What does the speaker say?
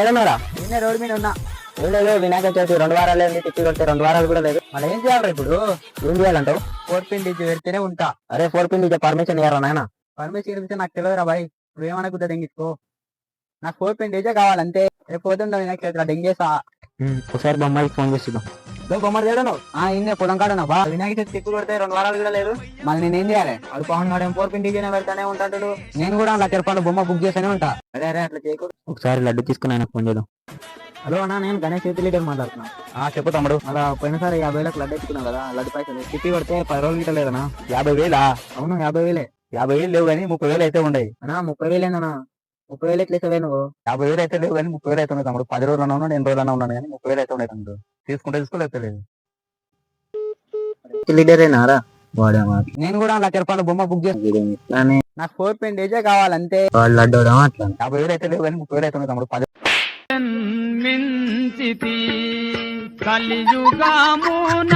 ఏదన్నారా నిన్నే రోడ్డు మీద ఉన్నా. ఏం లేదు, వినాయక చవితి 2 వారాలు ఏంది, తిప్పి కొడితే 2 వారాలు కూడా లేదు. మళ్ళీ ఏం చేయాలి ఇప్పుడు? ఏం చేయాలంటావు? 4 పిన్ డీజే పెడితేనే ఉంటా. అరే 4 పిన్ పర్మిషన్ ఇయ్యారా నాయన? పర్మిషన్ ఇస్తే నాకు తెలియదురా బాయ్. ఇప్పుడు ఏమనుకుంటా దెంగించుకో. నాకు 4 పిన్ డీజే కావాలంతే. రేపు పోతుంటా వినాయక చవితి దెంగేసా. ఒకసారి బొమ్మకి ఫోన్ చేస్తున్నాం. బొమ్మలు చేయడం ఇన్నే పొలం కాడనా బా. వినాయక చవితి తిప్పి కొడితే 2 వారాలు కూడా లేదు. మళ్ళీ నేనేం చేయాలి? వాడు పవన్ గాడు 4 పిన్ డీజేనే పెడతానే ఉంటాడు. నేను కూడా ₹1,00,000 బొమ్మ బుక్ చేస్తూనే ఉంటా. అరే అరే అట్లా చేయకూడదు. ఒకసారి లడ్డు తీసుకుని ఆయన ఫోన్ చేద్దాం. హలో అన్న, నేను గణేష్ యూత్ లీడర్ మాట్లాడుతున్నా. చెప్పు తమ్ముడు. అలా పోయినసారి 50,000 లడ్డు ఎత్తుకున్నావు కదా, లడ్డు పైసలు తిప్పి కొడితే 10 రోజులు గిట్ట లేదనా? 50,000? అవును 50,000. 50,000 లేవు కానీ 30,000 అయితే ఉండయి. అన్నా 30,000 ఏందన్నా? 30,000 ఎట్లా ఇస్తావే నువ్వు? 50,000 అయితే లేవు కానీ 30,000 అయితే ఉన్నాయి తమ్ముడు. 10 రోజులు ఉన్నాను, 8 రోజులు ఉన్నాను కానీ 30,000 అయితే ఉన్నాయి తమ్ముడు. తీసుకుంటే తీసుకోలేదు. లీడరేనారా? వాడే నేను కూడా ₹1,00,000 బొమ్మ బుక్ చేస్తాను. కానీ నాకు 4 పిన్ డీజే కావాలంతే. వాళ్ళు లడ్డు అట్లా 50,000 అయితే లేవు కానీ 30,000 అయితే ఉన్నాయి తమ్ముడు. కలియుగమున